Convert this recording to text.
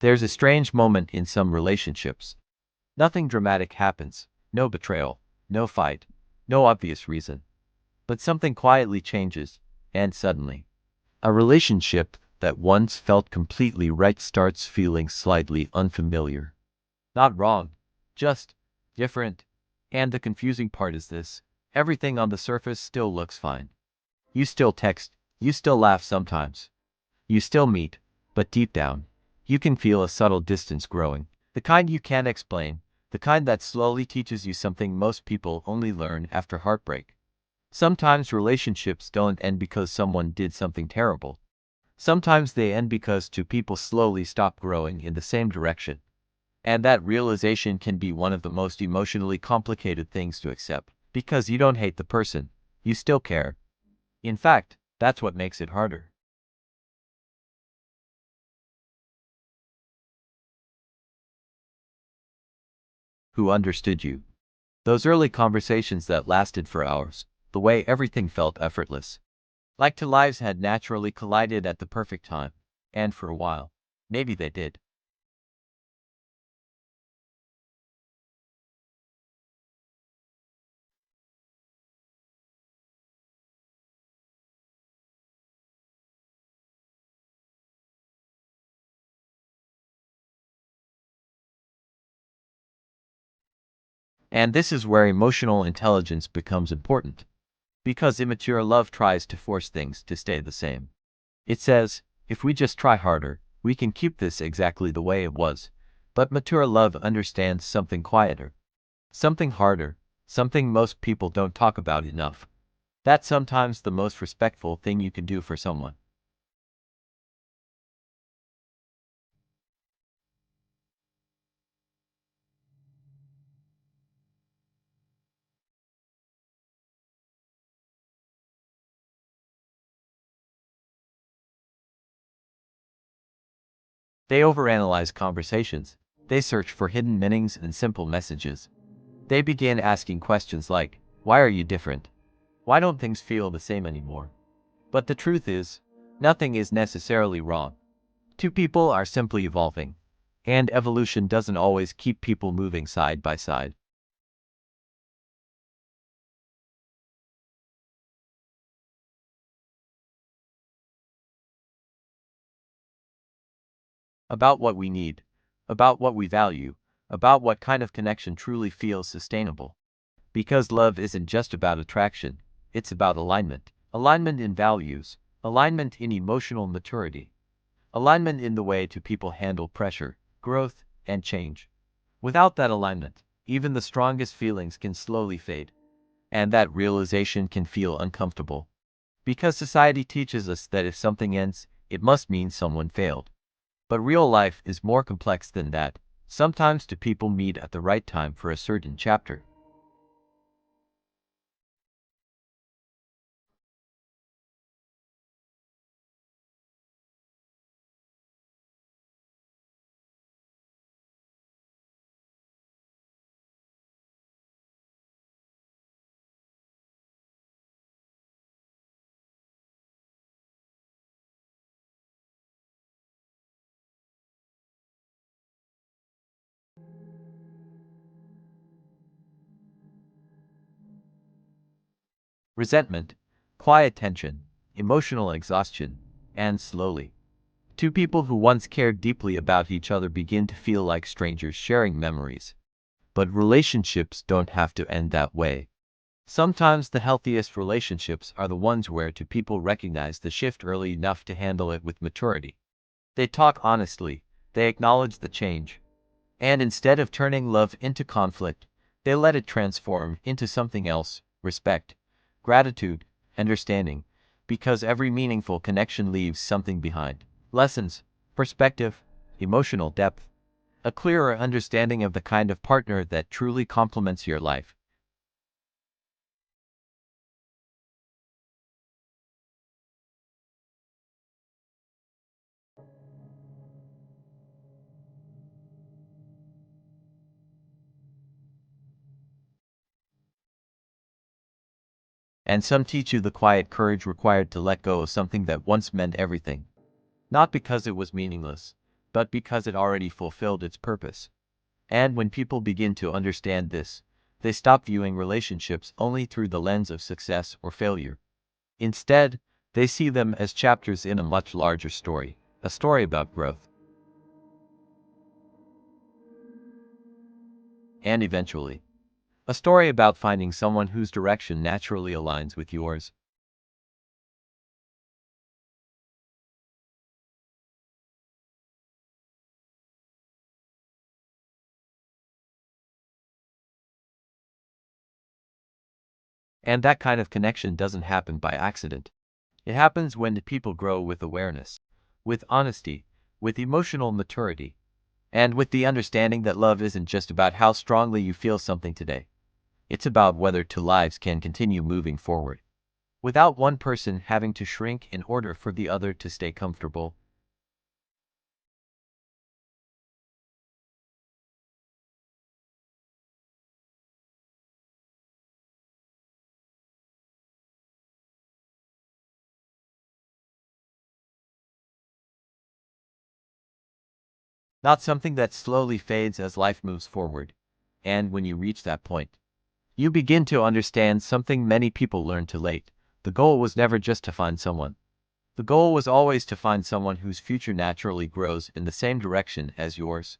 There's a strange moment in some relationships. Nothing dramatic happens, no betrayal, no fight, no obvious reason. But something quietly changes, and suddenly, a relationship that once felt completely right starts feeling slightly unfamiliar. Not wrong, just different. And the confusing part is this: everything on the surface still looks fine. You still text, you still laugh sometimes, you still meet, but deep down, you can feel a subtle distance growing. The kind you can't explain, the kind that slowly teaches you something most people only learn after heartbreak. Sometimes relationships don't end because someone did something terrible. Sometimes they end because two people slowly stop growing in the same direction. And that realization can be one of the most emotionally complicated things to accept. Because you don't hate the person, you still care. In fact, that's what makes it harder. Who understood you? Those early conversations that lasted for hours, the way everything felt effortless. Like two lives had naturally collided at the perfect time. And for a while, maybe they did. And this is where emotional intelligence becomes important. Because immature love tries to force things to stay the same. It says, if we just try harder, we can keep this exactly the way it was. But mature love understands something quieter, something harder, something most people don't talk about enough. That's sometimes the most respectful thing you can do for someone. They overanalyze conversations. They search for hidden meanings in simple messages. They begin asking questions like, why are you different? Why don't things feel the same anymore? But the truth is, nothing is necessarily wrong. Two people are simply evolving. And evolution doesn't always keep people moving side by side. About what we need, about what we value, about what kind of connection truly feels sustainable. Because love isn't just about attraction, it's about alignment. Alignment in values, alignment in emotional maturity, alignment in the way two people handle pressure, growth, and change. Without that alignment, even the strongest feelings can slowly fade. And that realization can feel uncomfortable. Because society teaches us that if something ends, it must mean someone failed. But real life is more complex than that. Sometimes two people meet at the right time for a certain chapter. Resentment, quiet tension, emotional exhaustion, and slowly, two people who once cared deeply about each other begin to feel like strangers sharing memories. But relationships don't have to end that way. Sometimes the healthiest relationships are the ones where two people recognize the shift early enough to handle it with maturity. They talk honestly, they acknowledge the change, and instead of turning love into conflict, they let it transform into something else: respect, gratitude, understanding, because every meaningful connection leaves something behind. Lessons, perspective, emotional depth, a clearer understanding of the kind of partner that truly complements your life. And some teach you the quiet courage required to let go of something that once meant everything. Not because it was meaningless, but because it already fulfilled its purpose. And when people begin to understand this, they stop viewing relationships only through the lens of success or failure. Instead, they see them as chapters in a much larger story, a story about growth. And eventually, a story about finding someone whose direction naturally aligns with yours. And that kind of connection doesn't happen by accident. It happens when the people grow with awareness, with honesty, with emotional maturity, and with the understanding that love isn't just about how strongly you feel something today. It's about whether two lives can continue moving forward, without one person having to shrink in order for the other to stay comfortable. Not something that slowly fades as life moves forward. And when you reach that point, you begin to understand something many people learn too late. The goal was never just to find someone. The goal was always to find someone whose future naturally grows in the same direction as yours.